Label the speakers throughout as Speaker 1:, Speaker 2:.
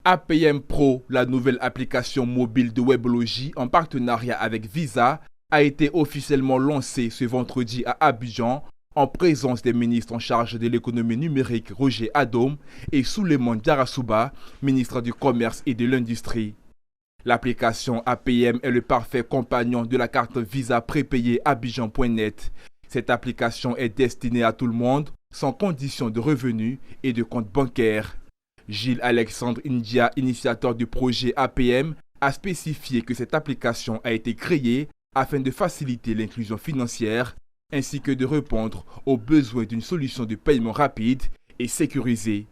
Speaker 1: APM Pro, la nouvelle application mobile de Weblogy en partenariat avec Visa, a été officiellement lancée ce vendredi à Abidjan en présence des ministres en charge de l'économie numérique Roger Adom et Souleymane Diarra-Souba, ministre du Commerce et de l'Industrie. L'application APM est le parfait compagnon de la carte Visa prépayée Abidjan.net. Cette application est destinée à tout le monde, sans condition de revenus et de compte bancaire. Gilles Alexandre India, initiateur du projet APM, a spécifié que cette application a été créée afin de faciliter l'inclusion financière ainsi que de répondre aux besoins d'une solution de paiement rapide et sécurisée.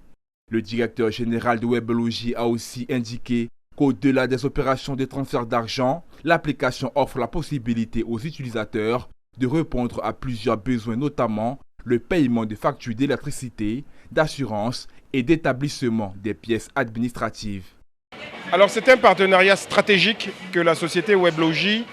Speaker 1: Le directeur général de Weblogy a aussi indiqué qu'au-delà des opérations de transfert d'argent, l'application offre la possibilité aux utilisateurs de répondre à plusieurs besoins, notamment le paiement de factures d'électricité, d'assurance et d'établissement des pièces administratives.
Speaker 2: Alors c'est un partenariat stratégique que la société Weblogy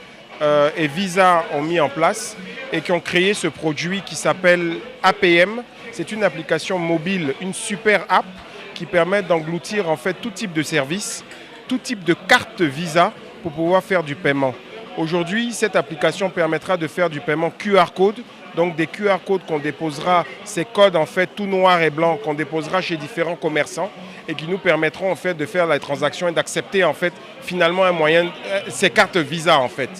Speaker 2: et Visa ont mis en place et qui ont créé ce produit qui s'appelle APM. C'est une application mobile, une super app qui permet d'engloutir en fait tout type de services, tout type de carte Visa pour pouvoir faire du paiement. Aujourd'hui, cette application permettra de faire du paiement QR code, donc des QR codes qu'on déposera, ces codes en fait tout noir et blanc qu'on déposera chez différents commerçants et qui nous permettront en fait de faire la transaction et d'accepter en fait finalement un moyen, ces cartes Visa en fait.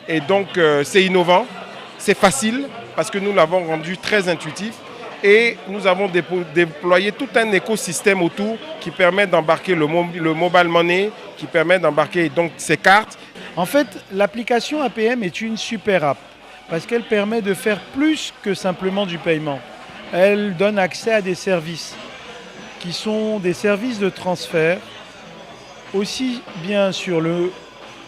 Speaker 2: Et donc c'est innovant, c'est facile parce que nous l'avons rendu très intuitif et nous avons déployé tout un écosystème autour qui permet d'embarquer le mobile money, qui permet d'embarquer donc ces cartes.
Speaker 3: En fait, l'application APM est une super app parce qu'elle permet de faire plus que simplement du paiement. Elle donne accès à des services qui sont des services de transfert, aussi bien sur le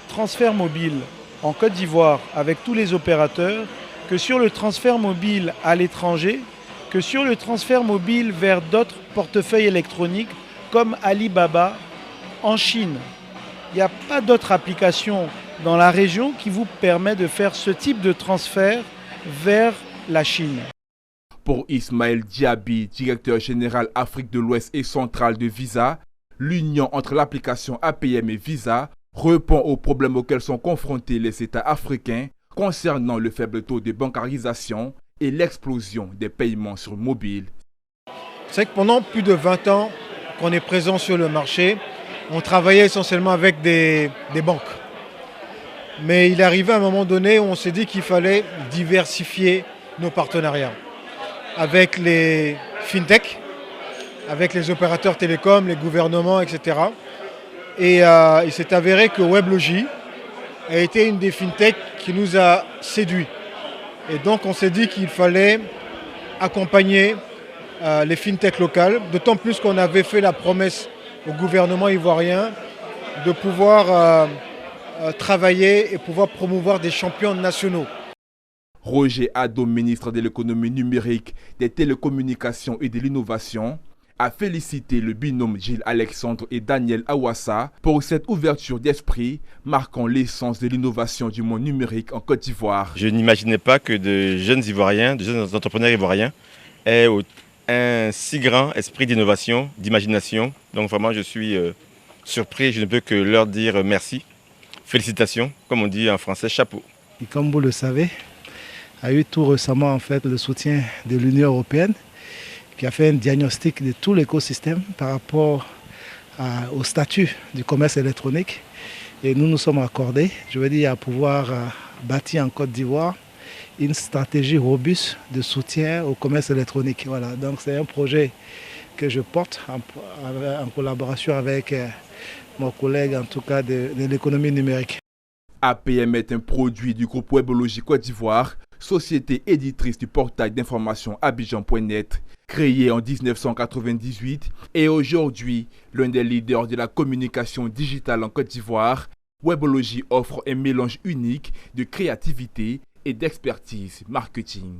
Speaker 3: transfert mobile en Côte d'Ivoire avec tous les opérateurs, que sur le transfert mobile à l'étranger, que sur le transfert mobile vers d'autres portefeuilles électroniques comme Alibaba en Chine. Il n'y a pas d'autre application dans la région qui vous permet de faire ce type de transfert vers la Chine.
Speaker 1: Pour Ismaël Diaby, directeur général Afrique de l'Ouest et centrale de Visa, l'union entre l'application APM et Visa répond aux problèmes auxquels sont confrontés les États africains concernant le faible taux de bancarisation et l'explosion des paiements sur mobile.
Speaker 4: C'est que pendant plus de 20 ans qu'on est présent sur le marché, on travaillait essentiellement avec des banques. Mais il est arrivé à un moment donné où on s'est dit qu'il fallait diversifier nos partenariats avec les fintech, avec les opérateurs télécoms, les gouvernements, etc. Et il s'est avéré que Weblogy a été une des fintech qui nous a séduits. Et donc on s'est dit qu'il fallait accompagner les fintech locales, d'autant plus qu'on avait fait la promesse au gouvernement ivoirien de pouvoir travailler et pouvoir promouvoir des champions nationaux.
Speaker 1: Roger Adom, ministre de l'économie numérique, des télécommunications et de l'innovation, a félicité le binôme Gilles Alexandre et Daniel Awassa pour cette ouverture d'esprit marquant l'essence de l'innovation du monde numérique en Côte d'Ivoire.
Speaker 5: Je n'imaginais pas que de jeunes Ivoiriens, de jeunes entrepreneurs ivoiriens aient un si grand esprit d'innovation, d'imagination. Donc vraiment je suis surpris, je ne peux que leur dire merci. Félicitations, comme on dit en français, chapeau.
Speaker 6: Et comme vous le savez, a eu tout récemment en fait le soutien de l'Union européenne qui a fait un diagnostic de tout l'écosystème par rapport au statut du commerce électronique. Et nous nous sommes accordés, je veux dire, à pouvoir bâtir en Côte d'Ivoire une stratégie robuste de soutien au commerce électronique. Voilà, donc c'est un projet que je porte en collaboration avec mon collègue, en tout cas de l'économie numérique.
Speaker 1: APM est un produit du groupe Weblogy Côte d'Ivoire, société éditrice du portail d'information Abidjan.net, créé en 1998 et aujourd'hui l'un des leaders de la communication digitale en Côte d'Ivoire. Weblogy offre un mélange unique de créativité et d'expertise marketing.